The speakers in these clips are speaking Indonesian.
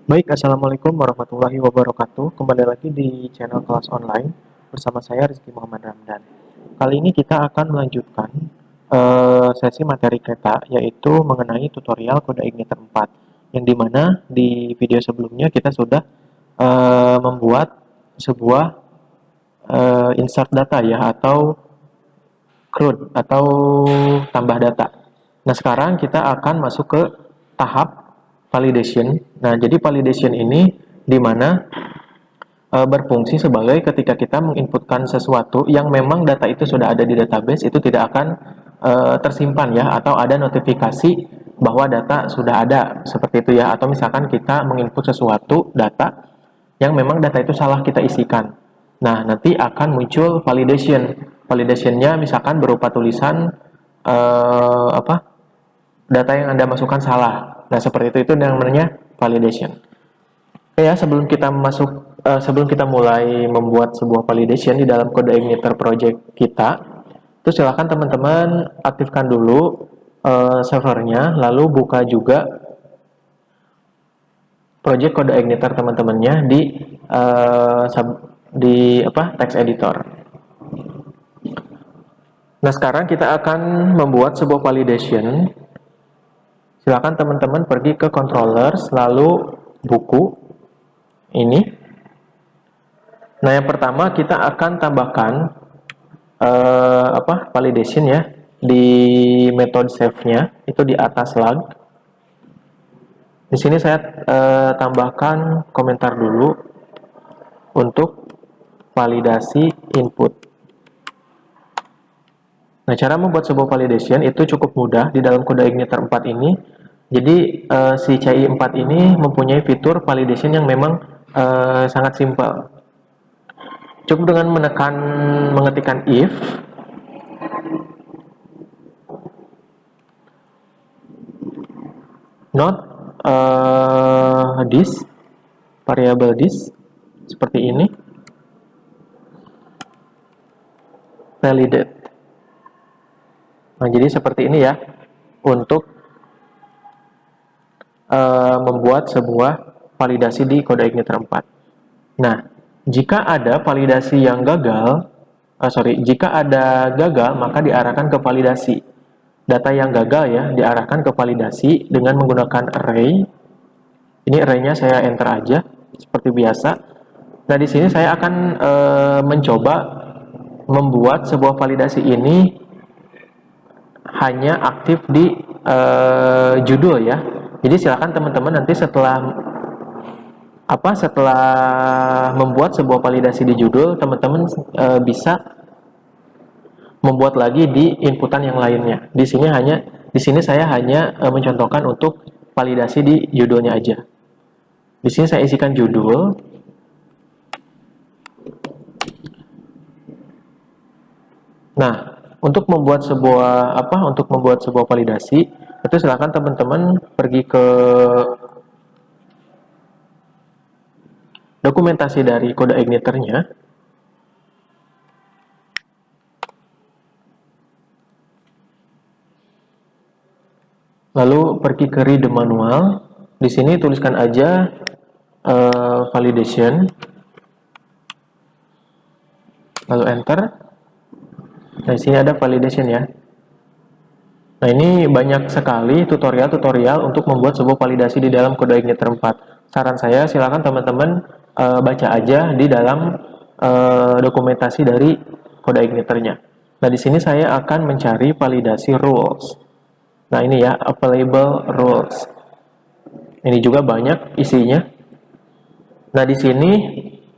Baik, Assalamualaikum warahmatullahi wabarakatuh. Kembali lagi di channel kelas online bersama saya Rizky Muhammad Ramdan. Kali ini kita akan melanjutkan sesi materi kita, yaitu mengenai tutorial kode igniter 4, yang dimana di video sebelumnya kita sudah membuat sebuah insert data ya, atau CRUD, atau tambah data. Nah, sekarang kita akan masuk ke tahap validation. Nah, jadi validation ini di mana berfungsi sebagai ketika kita menginputkan sesuatu yang memang data itu sudah ada di database, itu tidak akan tersimpan ya, atau ada notifikasi bahwa data sudah ada, seperti itu ya. Atau misalkan kita menginput sesuatu data yang memang data itu salah kita isikan. Nah, nanti akan muncul validation. Validationnya misalkan berupa tulisan data yang Anda masukkan salah. Nah, seperti itu yang namanya validation. Oke ya, sebelum kita mulai membuat sebuah validation di dalam kode igniter project kita, itu silakan teman-teman aktifkan dulu servernya, lalu buka juga project kode igniter teman-temannya di text editor. Nah, sekarang kita akan membuat sebuah validation. Silakan teman-teman pergi ke controllers, lalu buku ini. Nah, yang pertama kita akan tambahkan validation ya di method save-nya, itu di atas log. Di sini saya tambahkan komentar dulu untuk validasi input. Nah, cara membuat sebuah validation itu cukup mudah di dalam kode igniter 4 ini. Jadi si CI 4 ini mempunyai fitur validation yang memang sangat simpel. Cukup dengan mengetikkan if not this variable this, seperti ini, validate. Nah, jadi seperti ini ya untuk membuat sebuah validasi di kode igniter 4. Nah, jika ada validasi yang gagal, jika ada gagal, maka diarahkan ke validasi. Data yang gagal ya diarahkan ke validasi dengan menggunakan array. Ini array-nya saya enter aja seperti biasa. Nah, di sini saya akan mencoba membuat sebuah validasi ini hanya aktif di judul ya. Jadi silakan teman-teman nanti setelah membuat sebuah validasi di judul, teman-teman bisa membuat lagi di inputan yang lainnya. Di sini saya hanya mencontohkan untuk validasi di judulnya aja. Di sini saya isikan judul. Nah, untuk membuat sebuah validasi, itu silakan teman-teman pergi ke dokumentasi dari kode igniternya. Lalu pergi ke read manual. Di sini tuliskan aja validation. Lalu enter. Nah, di sini ada validation ya. Nah, ini banyak sekali tutorial-tutorial untuk membuat sebuah validasi di dalam kode igniter 4. Saran saya, silakan teman-teman baca aja di dalam dokumentasi dari kode igniternya. Nah, di sini saya akan mencari validasi rules. Nah, ini ya, available rules. Ini juga banyak isinya. Nah, di sini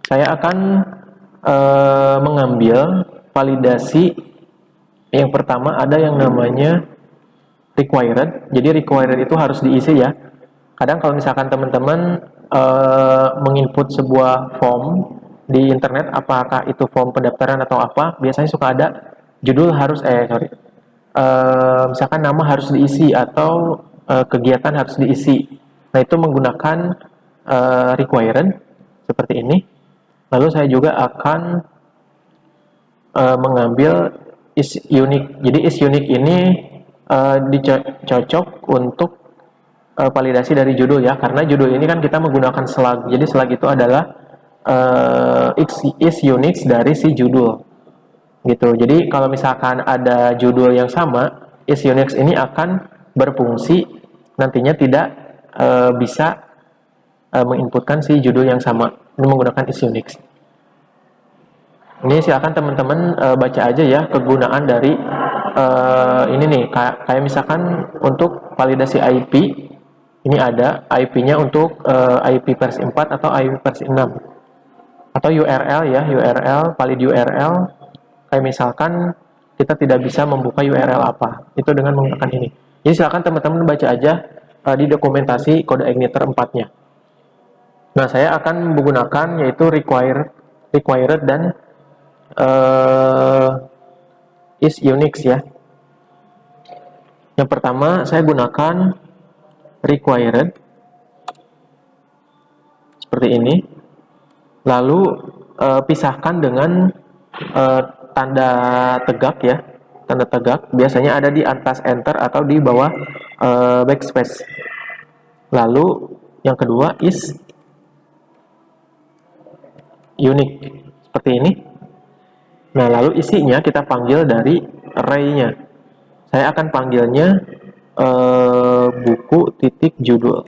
saya akan mengambil validasi yang pertama, ada yang namanya required. Jadi required itu harus diisi ya. Kadang kalau misalkan teman-teman menginput sebuah form di internet, apakah itu form pendaftaran atau apa, biasanya suka ada judul harus misalkan nama harus diisi atau kegiatan harus diisi. Nah, itu menggunakan required seperti ini. Lalu saya juga akan mengambil is unique. Jadi is unique ini dicocok untuk validasi dari judul ya, karena judul ini kan kita menggunakan slug. Jadi slug itu adalah is Unix dari si judul gitu. Jadi kalau misalkan ada judul yang sama, is Unix ini akan berfungsi nantinya tidak bisa menginputkan si judul yang sama. Ini menggunakan is Unix. Ini silakan teman-teman baca aja ya kegunaan dari ini nih, kayak misalkan untuk validasi IP, ini ada IP-nya untuk IP versi 4 atau IP versi 6. Atau URL ya, URL, valid URL, kayak misalkan kita tidak bisa membuka URL apa, itu dengan menggunakan ini. Jadi silakan teman-teman baca aja di dokumentasi kode igniter 4-nya. Nah, saya akan menggunakan yaitu required dan is Unix ya. Yang pertama saya gunakan required seperti ini, lalu pisahkan dengan tanda tegak ya, tanda tegak biasanya ada di atas enter atau di bawah backspace. Lalu yang kedua is unique seperti ini. Nah, lalu isinya kita panggil dari array-nya. Saya akan panggilnya buku titik judul.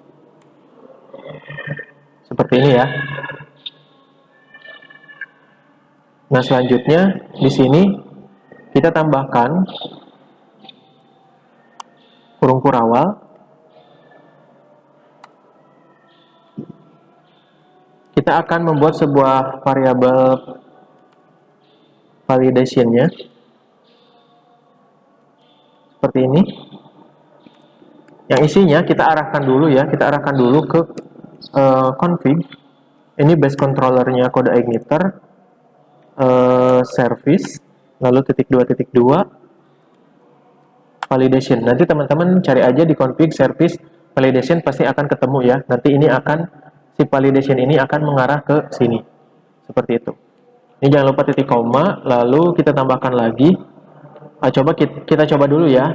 Seperti ini ya. Nah, selanjutnya di sini kita tambahkan kurung kurawal. Kita akan membuat sebuah variabel validation-nya seperti ini. Yang isinya kita arahkan dulu ya, kita arahkan dulu ke config. Ini base controller-nya kode igniter, service, lalu .2.2 validation. Nanti teman-teman cari aja di config service validation, pasti akan ketemu ya. Nanti ini akan si validation ini akan mengarah ke sini seperti itu. Ini jangan lupa titik koma, lalu kita tambahkan lagi. Coba kita coba dulu ya,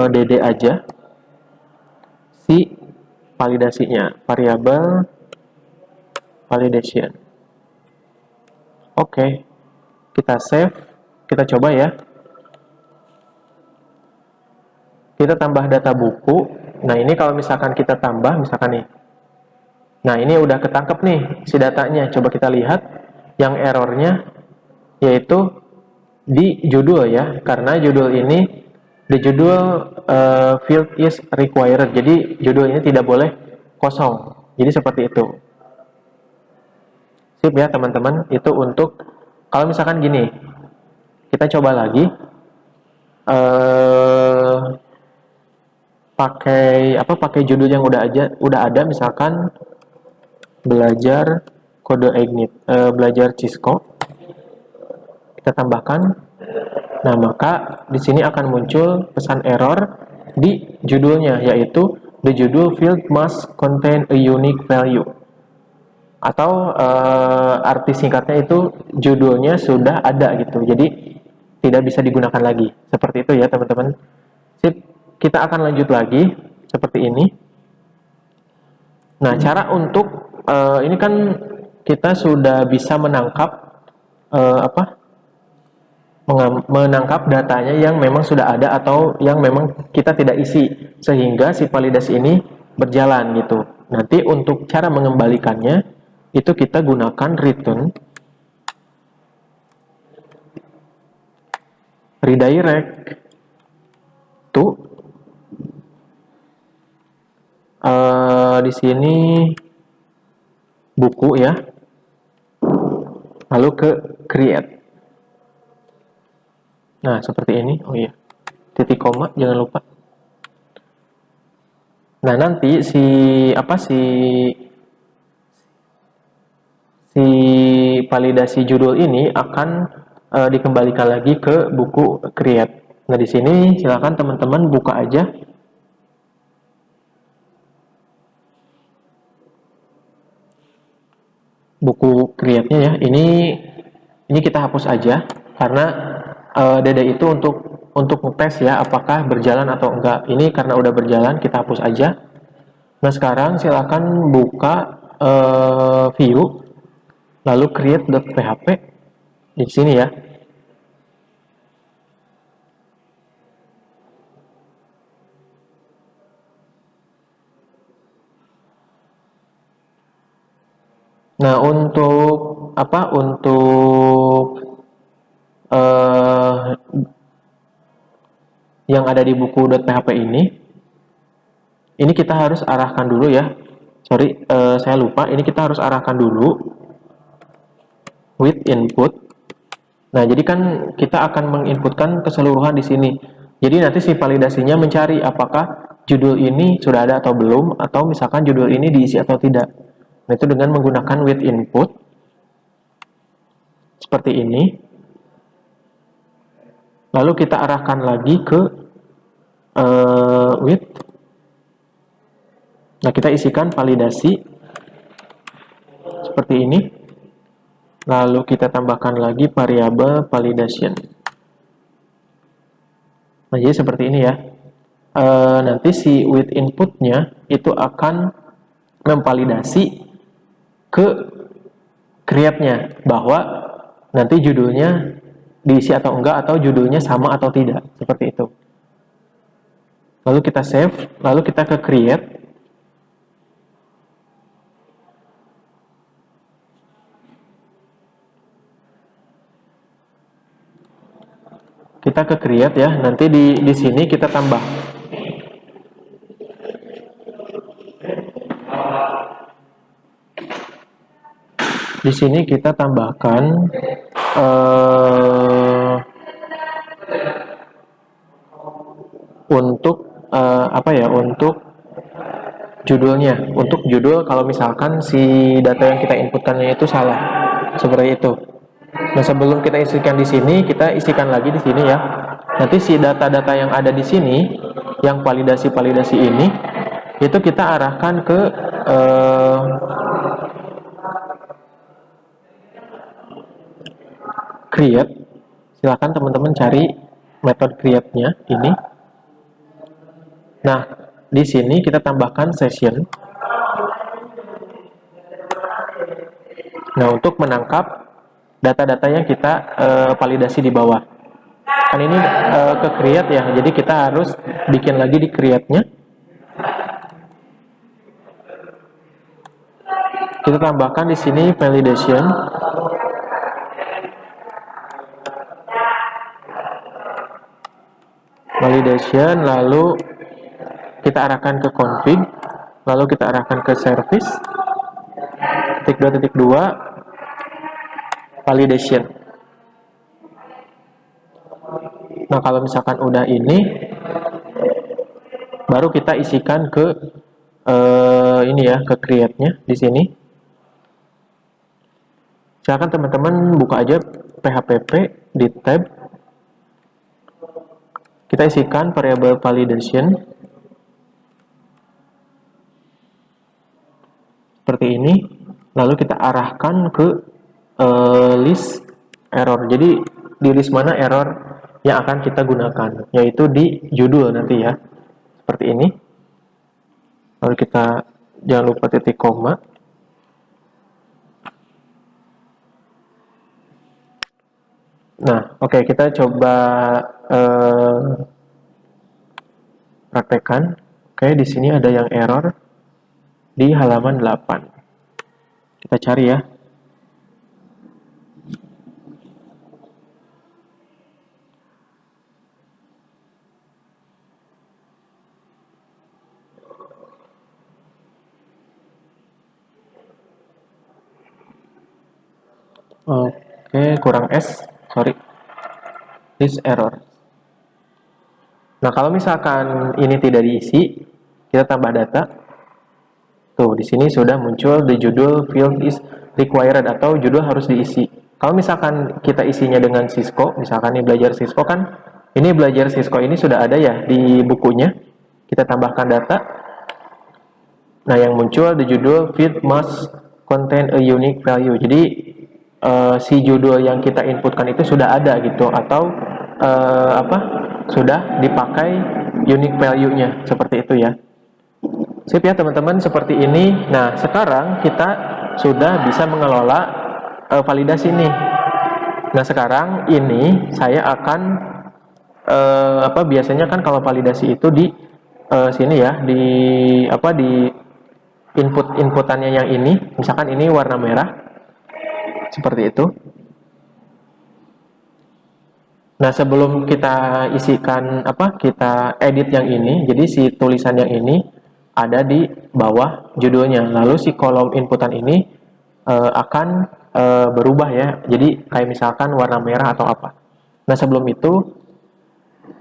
dd aja si validasinya, variabel validation. Oke, kita save, kita coba ya. Kita tambah data buku. Nah, ini kalau misalkan kita tambah, misalkan nih. Nah, ini udah ketangkep nih si datanya. Coba kita lihat yang errornya yaitu di judul ya, karena judul ini di judul field is required. Jadi judul ini tidak boleh kosong. Jadi seperti itu. Sip ya teman-teman. Itu untuk kalau misalkan gini, kita coba lagi pakai judul yang udah ada, misalkan belajar kode ignit, belajar Cisco. Kita tambahkan. Nah, maka di sini akan muncul pesan error di judulnya, yaitu the judul field must contain a unique value. Atau arti singkatnya itu judulnya sudah ada gitu. Jadi tidak bisa digunakan lagi. Seperti itu ya, teman-teman. Sip, kita akan lanjut lagi seperti ini. Nah, cara untuk ini kan kita sudah bisa menangkap menangkap datanya yang memang sudah ada atau yang memang kita tidak isi, sehingga si validasi ini berjalan gitu. Nanti untuk cara mengembalikannya itu kita gunakan return redirect to di sini buku ya, lalu ke create. Nah, seperti ini. Oh iya, titik koma jangan lupa. Nah, nanti si validasi judul ini akan dikembalikan lagi ke buku create. Nah, di sini silakan teman-teman buka aja buku create-nya ya. Ini kita hapus aja karena DD itu untuk untuk ngetes ya apakah berjalan atau enggak. Ini karena udah berjalan kita hapus aja. Nah sekarang silakan buka view lalu create.php di sini ya. Nah untuk apa? Untuk yang ada di buku.php ini kita harus arahkan dulu ya. Sorry, saya lupa. Ini kita harus arahkan dulu with input. Nah, jadi kan kita akan menginputkan keseluruhan di sini. Jadi nanti si validasinya mencari apakah judul ini sudah ada atau belum, atau misalkan judul ini diisi atau tidak. Nah, itu dengan menggunakan with input seperti ini. Lalu kita arahkan lagi ke with. Nah, kita isikan validasi seperti ini. Lalu kita tambahkan lagi variabel validation. Nah, jadi seperti ini ya. Nanti si with inputnya itu akan memvalidasi ke create-nya bahwa nanti judulnya diisi atau enggak, atau judulnya sama atau tidak, seperti itu. Lalu kita save, lalu kita ke create. Kita ke create ya, nanti di sini kita tambah. Di sini kita tambahkan untuk apa ya? Untuk judulnya. Untuk judul kalau misalkan si data yang kita inputkannya itu salah, seperti itu. Nah, sebelum kita isikan di sini, kita isikan lagi di sini ya. Nanti si data-data yang ada di sini, yang validasi-validasi ini, itu kita arahkan ke create. Silakan teman-teman cari metode create-nya ini. Nah, di sini kita tambahkan session. Nah, untuk menangkap data-data yang kita validasi di bawah. Kan ini ke create ya, jadi kita harus bikin lagi di create-nya. Kita tambahkan di sini validation. Validation, lalu kita arahkan ke config, lalu kita arahkan ke service. Titik 2.2 validation. Nah, kalau misalkan udah ini, baru kita isikan ke ini ya, ke create-nya di sini. Silakan teman-teman buka aja php di tab. Kita isikan variabel validation seperti ini. Lalu kita arahkan ke list error. Jadi di list mana error yang akan kita gunakan, yaitu di judul nanti ya, seperti ini. Lalu kita jangan lupa titik koma. Nah, oke, kita coba praktekkan. Oke, di sini ada yang error di halaman 8. Kita cari ya. Oke, kurang S, sorry. This error. Nah, kalau misalkan ini tidak diisi, kita tambah data. Tuh, di sini sudah muncul the judul field is required, atau judul harus diisi. Kalau misalkan kita isinya dengan Cisco, misalkan ini belajar Cisco kan, ini belajar Cisco ini sudah ada ya di bukunya. Kita tambahkan data. Nah, yang muncul the judul field must contain a unique value. Jadi si judul yang kita inputkan itu sudah ada gitu, atau apa? sudah dipakai unique value-nya, seperti itu ya. Sip ya teman-teman, seperti ini. Nah, sekarang kita sudah bisa mengelola validasi nih. Nah, sekarang ini saya akan biasanya kan kalau validasi itu di sini ya, di inputannya yang ini, misalkan ini warna merah, seperti itu. Nah, sebelum kita isikan kita edit yang ini, jadi si tulisan yang ini ada di bawah judulnya. Lalu si kolom inputan ini akan berubah ya. Jadi kayak misalkan warna merah atau apa. Nah, sebelum itu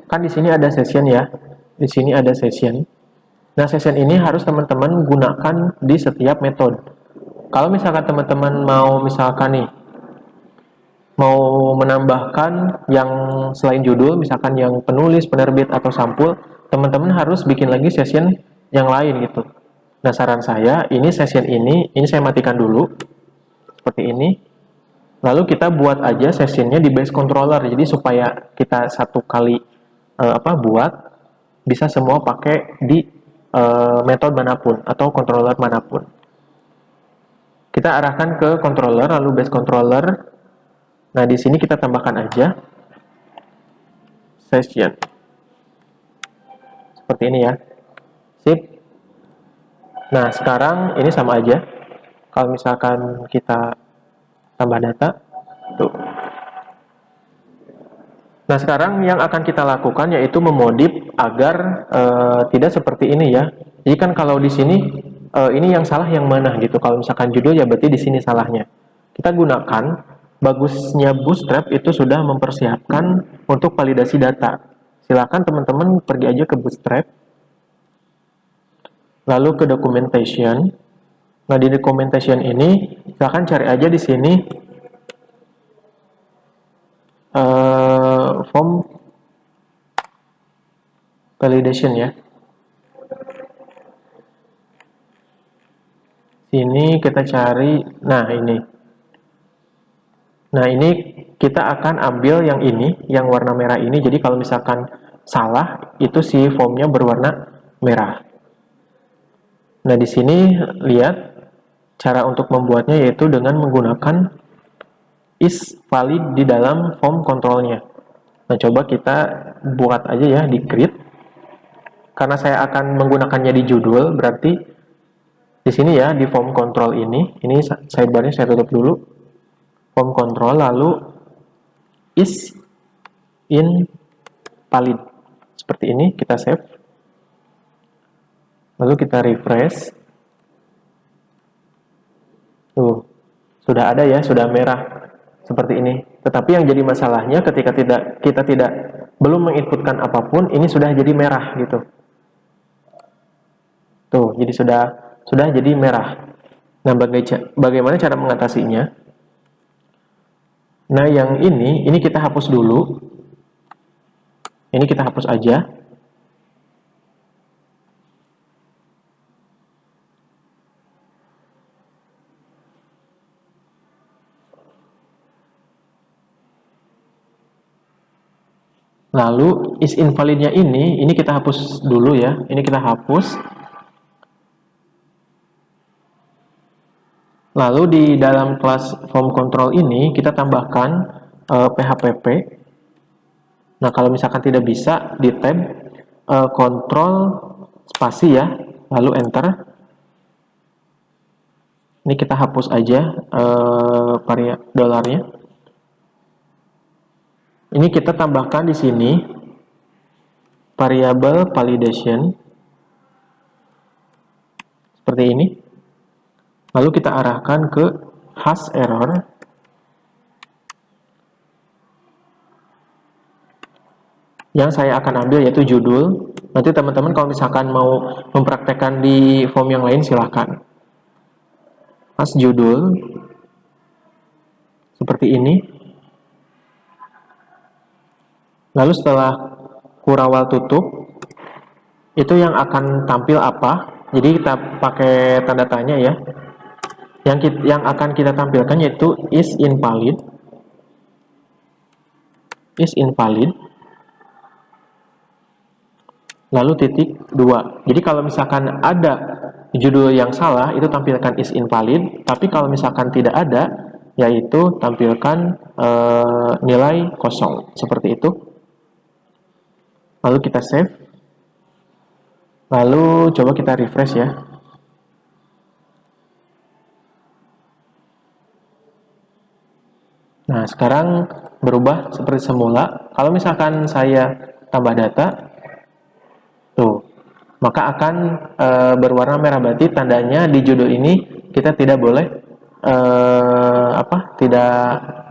kan di sini ada session ya. Di sini ada session. Nah, session ini harus teman-teman gunakan di setiap metode. Kalau misalkan teman-teman mau menambahkan yang selain judul, misalkan yang penulis, penerbit, atau sampul, teman-teman harus bikin lagi session yang lain gitu. Nah, saran saya, ini session ini saya matikan dulu, seperti ini. Lalu kita buat aja sessionnya di base controller, jadi supaya kita satu kali buat, bisa semua pakai di metode manapun, atau controller manapun. Kita arahkan ke controller, lalu base controller. Nah, di sini kita tambahkan aja session. Seperti ini ya. Sip. Nah, sekarang ini sama aja. Kalau misalkan kita tambah data, tuh. Nah, sekarang yang akan kita lakukan yaitu memodif agar tidak seperti ini ya. Jadi kan kalau di sini ini yang salah yang mana gitu. Kalau misalkan judul ya berarti di sini salahnya. Kita gunakan bagusnya Bootstrap itu sudah mempersiapkan untuk validasi data. Silakan teman-teman pergi aja ke Bootstrap, lalu ke documentation. Nah, di documentation ini silakan cari aja di sini form validation ya. Sini kita cari, nah ini. Nah, ini kita akan ambil yang ini, yang warna merah ini. Jadi kalau misalkan salah, itu si formnya berwarna merah. Nah, di sini lihat cara untuk membuatnya yaitu dengan menggunakan is valid di dalam form controlnya. Nah, coba kita buat aja ya di create. Karena saya akan menggunakannya di judul, berarti di sini ya di form control ini sidebarnya saya tutup dulu. Form control, lalu is invalid. Seperti ini, kita save. Lalu kita refresh. Tuh, sudah ada ya, sudah merah. Seperti ini. Tetapi yang jadi masalahnya ketika kita belum menginputkan apapun, ini sudah jadi merah gitu. Tuh, jadi sudah jadi merah. Nah, bagaimana cara mengatasinya? Nah, yang ini kita hapus dulu. Ini kita hapus aja. Lalu is invalidnya ini kita hapus dulu ya. Ini kita hapus. Lalu di dalam kelas form control ini kita tambahkan phpp. Nah, kalau misalkan tidak bisa di tab control spasi ya, lalu enter. Ini kita hapus aja $nya. Ini kita tambahkan di sini variable validation seperti ini. Lalu kita arahkan ke hash error. Yang saya akan ambil yaitu judul. Nanti teman-teman kalau misalkan mau mempraktekkan di form yang lain silahkan. Hash judul seperti ini. Lalu setelah kurawal tutup, itu yang akan tampil apa? Jadi kita pakai tanda tanya ya. Yang akan kita tampilkan yaitu is invalid. lalu titik 2. Jadi kalau misalkan ada judul yang salah, itu tampilkan is invalid, tapi kalau misalkan tidak ada, yaitu tampilkan nilai kosong, seperti itu. Lalu kita save, lalu coba kita refresh ya. Nah, sekarang berubah seperti semula. Kalau misalkan saya tambah data, tuh, maka akan berwarna merah, berarti tandanya di judul ini kita tidak boleh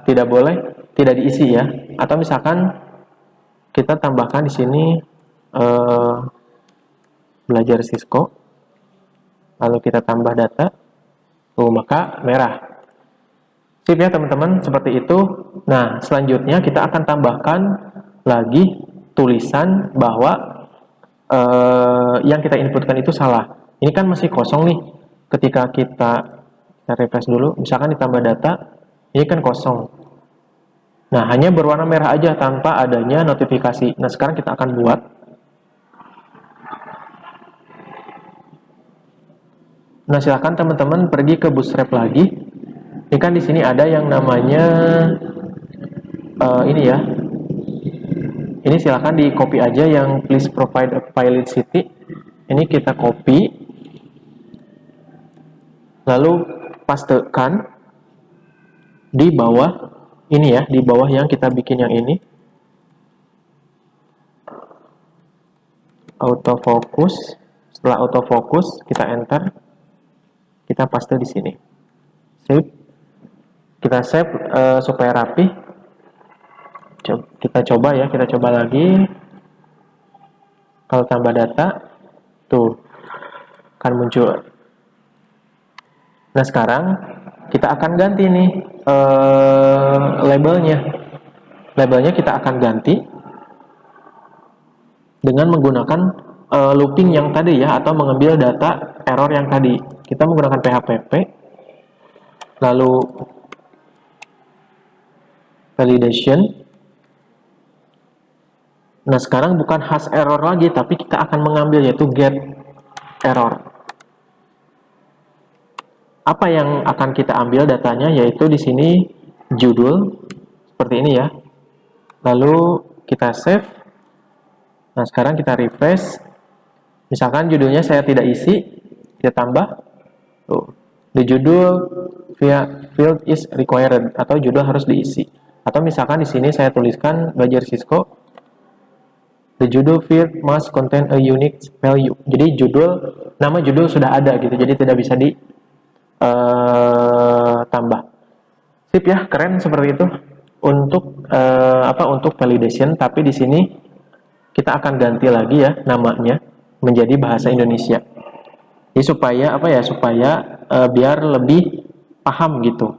tidak boleh tidak diisi ya. Atau misalkan kita tambahkan di sini belajar Cisco, lalu kita tambah data, tuh, maka merah. Sip ya teman-teman, seperti itu. Nah, selanjutnya kita akan tambahkan lagi tulisan bahwa yang kita inputkan itu salah. Ini kan masih kosong nih. Ketika kita refresh dulu, misalkan ditambah data, ini kan kosong. Nah, hanya berwarna merah aja tanpa adanya notifikasi. Nah, sekarang kita akan buat. Nah, silakan teman-teman pergi ke Bootstrap lagi. Ini kan di sini ada yang namanya ini ya. Ini silakan di copy aja yang please provide a pilot city. Ini kita copy, lalu pastekan di bawah ini ya, di bawah yang kita bikin yang ini. Autofocus. Setelah autofocus, kita enter, kita paste di sini. Save. Kita save supaya rapi. Kita coba ya, kita coba lagi. Kalau tambah data, tuh akan muncul. Nah, sekarang kita akan ganti nih labelnya. Labelnya kita akan ganti dengan menggunakan looping yang tadi ya, atau mengambil data error yang tadi. Kita menggunakan PHP, lalu validation. Nah, sekarang bukan hash error lagi, tapi kita akan mengambil yaitu get error. Apa yang akan kita ambil datanya, yaitu di sini judul seperti ini ya. Lalu kita save. Nah, sekarang kita refresh. Misalkan judulnya saya tidak isi, kita tambah. Tuh, di judul field is required, atau judul harus diisi. Atau misalkan di sini saya tuliskan belajar Cisco, the judul field must contain a unique value. Jadi nama judul sudah ada gitu, jadi tidak bisa ditambah. Sip ya, keren seperti itu untuk untuk validation. Tapi di sini kita akan ganti lagi ya namanya menjadi bahasa Indonesia. Jadi supaya supaya biar lebih paham gitu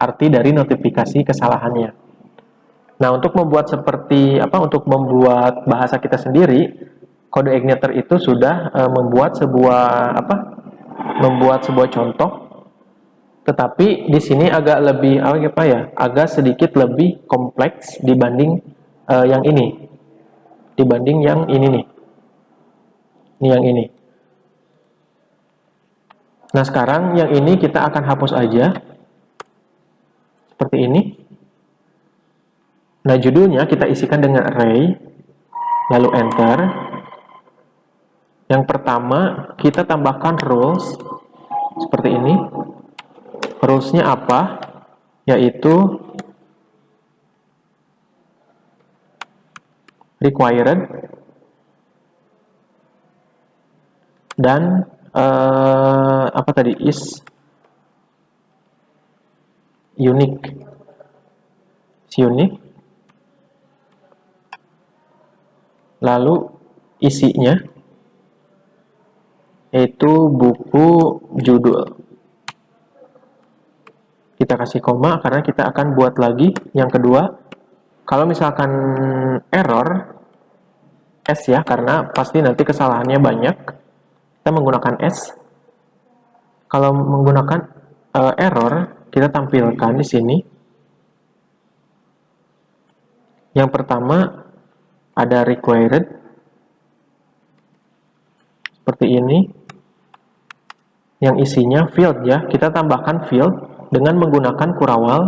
arti dari notifikasi kesalahannya. Nah, untuk membuat untuk membuat bahasa kita sendiri, kode igniter itu sudah membuat sebuah contoh. Tetapi di sini agak lebih agak sedikit lebih kompleks dibanding yang ini. Dibanding yang ini nih. Ini yang ini. Nah, sekarang yang ini kita akan hapus aja. Seperti ini. Nah, judulnya kita isikan dengan array, lalu enter. Yang pertama, kita tambahkan rules, seperti ini. Rules-nya apa? Yaitu required dan is unique. Lalu isinya yaitu buku judul. Kita kasih koma karena kita akan buat lagi yang kedua. Kalau misalkan error, S ya, karena pasti nanti kesalahannya banyak, kita menggunakan S. Kalau menggunakan error, kita tampilkan di sini. Yang pertama ada required, seperti ini, yang isinya field ya. Kita tambahkan field dengan menggunakan kurawal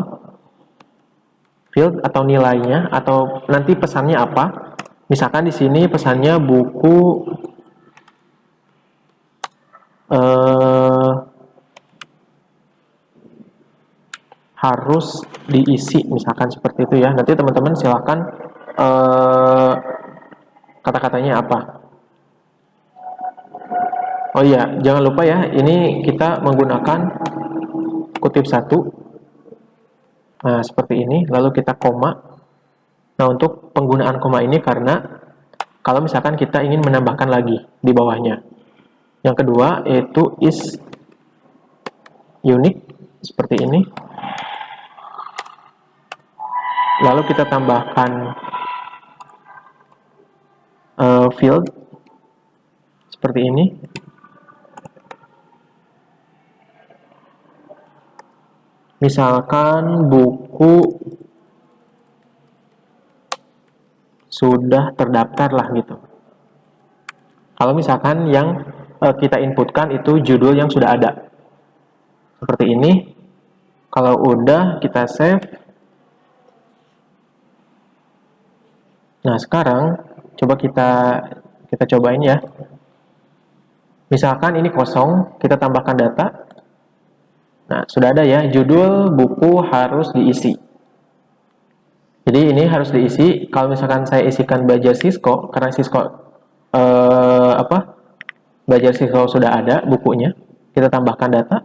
field atau nilainya, atau nanti pesannya apa. Misalkan di sini pesannya buku harus diisi, misalkan seperti itu ya. Nanti teman-teman silahkan kata-katanya apa. Oh iya, jangan lupa ya, ini kita menggunakan kutip satu. Nah, seperti ini, lalu kita koma. Nah, untuk penggunaan koma ini karena kalau misalkan kita ingin menambahkan lagi di bawahnya. Yang kedua, yaitu is unique, seperti ini. Lalu kita tambahkan field, seperti ini. Misalkan buku sudah terdaftar lah gitu. Kalau misalkan yang kita inputkan itu judul yang sudah ada. Seperti ini. Kalau udah kita save. Nah, sekarang coba kita cobain ya. Misalkan ini kosong, kita tambahkan data. Nah, sudah ada ya, judul buku harus diisi. Jadi ini harus diisi. Kalau misalkan saya isikan belajar Cisco, karena Cisco belajar Cisco sudah ada bukunya, kita tambahkan data.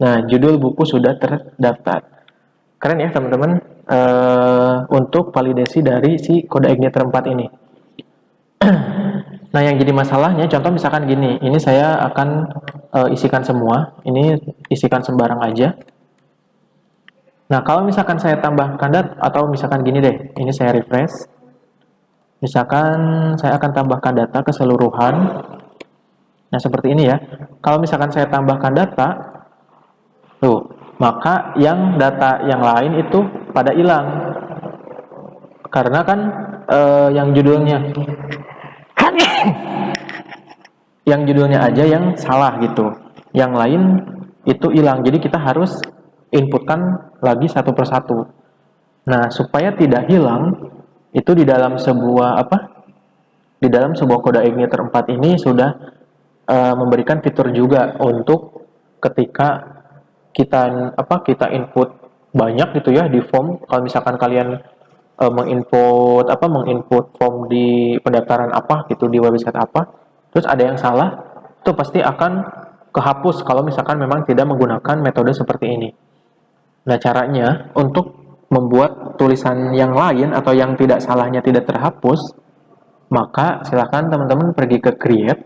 Nah, judul buku sudah terdaftar. Keren ya teman-teman, untuk validasi dari si kode igniter 4 ini. Nah, yang jadi masalahnya, contoh misalkan gini, ini saya akan isikan semua, ini isikan sembarang aja. Nah, kalau misalkan saya tambahkan data, atau misalkan gini deh, ini saya refresh. Misalkan saya akan tambahkan data keseluruhan. Nah, seperti ini ya. Kalau misalkan saya tambahkan data, tuh, maka yang data yang lain itu pada hilang. Karena kan yang judulnya aja yang salah gitu. Yang lain itu hilang. Jadi kita harus inputkan lagi satu persatu. Nah, supaya tidak hilang, itu di dalam sebuah kode igniter 4 ini sudah memberikan fitur juga untuk ketika kita input banyak gitu ya di form. Kalau misalkan kalian menginput form di pendaftaran apa gitu, di website apa, terus ada yang salah, itu pasti akan kehapus kalau misalkan memang tidak menggunakan metode seperti ini. Nah, caranya untuk membuat tulisan yang lain atau yang tidak salahnya tidak terhapus, maka silakan teman-teman pergi ke create.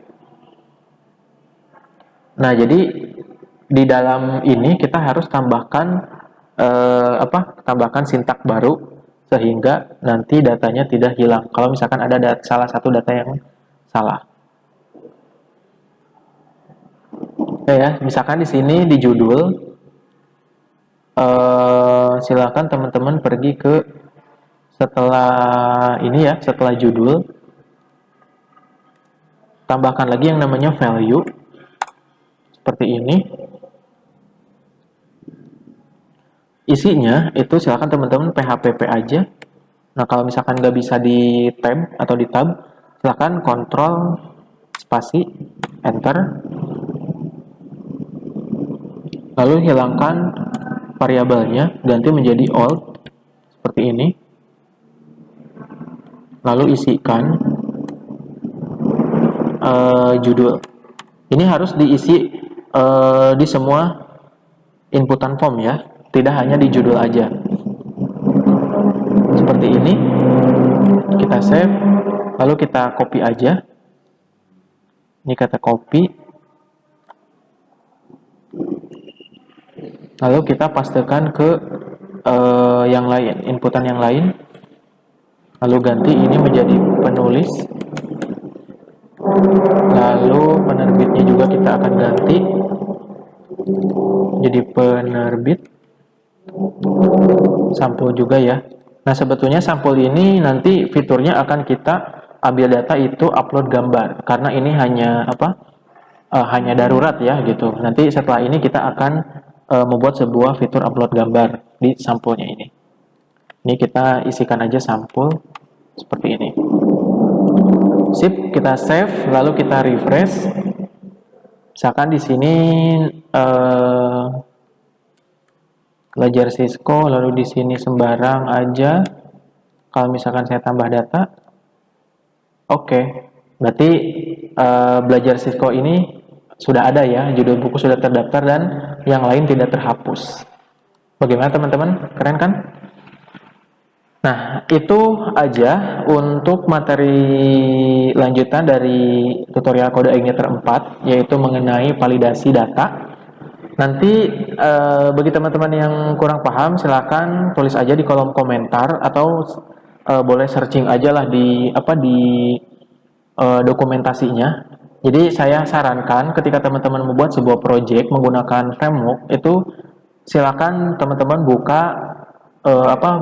Nah, jadi di dalam ini kita harus tambahkan sintak baru sehingga nanti datanya tidak hilang. Kalau misalkan ada salah satu data yang salah. Oke ya, misalkan di sini di judul, silakan teman-teman pergi ke setelah judul, tambahkan lagi yang namanya value, seperti ini. Isinya itu silakan teman-teman PHPP aja. Nah, kalau misalkan nggak bisa di tab atau di tab, silakan Ctrl spasi Enter. Lalu hilangkan variabelnya, ganti menjadi old seperti ini. Lalu isikan judul. Ini harus diisi di semua inputan form ya, tidak hanya di judul aja. Seperti ini. Kita save, lalu kita copy aja. Ini kata copy. Lalu kita pastekan ke yang lain, inputan yang lain. Lalu ganti ini menjadi penulis. Lalu penerbitnya juga kita akan ganti jadi penerbit. Sampul juga ya. Nah, sebetulnya sampul ini nanti fiturnya akan kita ambil data itu upload gambar, karena ini hanya hanya darurat ya gitu. Nanti setelah ini kita akan membuat sebuah fitur upload gambar di sampulnya ini. Ini kita isikan aja sampul seperti ini. Sip, kita save, lalu kita refresh. Misalkan di sini belajar Cisco, lalu di sini sembarang aja. Kalau misalkan saya tambah data, oke. Berarti belajar Cisco ini sudah ada ya, judul buku sudah terdaftar dan yang lain tidak terhapus. Bagaimana teman-teman? Keren kan? Nah, itu aja untuk materi lanjutan dari tutorial kode Igniter 4, yaitu mengenai validasi data. Nanti bagi teman-teman yang kurang paham, silakan tulis aja di kolom komentar atau boleh searching aja lah di dokumentasinya. Jadi saya sarankan ketika teman-teman membuat sebuah project menggunakan framework itu silakan teman-teman buka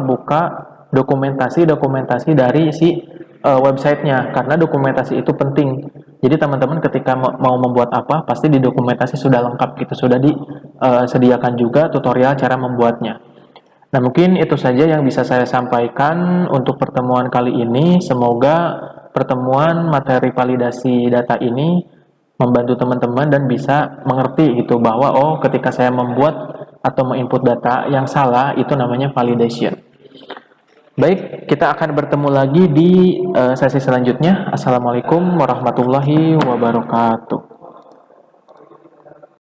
buka dokumentasi dari si websitenya, karena dokumentasi itu penting. Jadi teman-teman ketika mau membuat apa pasti di dokumentasi sudah lengkap gitu, sudah disediakan juga tutorial cara membuatnya. Nah, mungkin itu saja yang bisa saya sampaikan untuk pertemuan kali ini. Semoga pertemuan materi validasi data ini membantu teman-teman dan bisa mengerti gitu bahwa ketika saya membuat atau menginput data yang salah itu namanya validation. Baik, kita akan bertemu lagi di sesi selanjutnya. Assalamualaikum warahmatullahi wabarakatuh.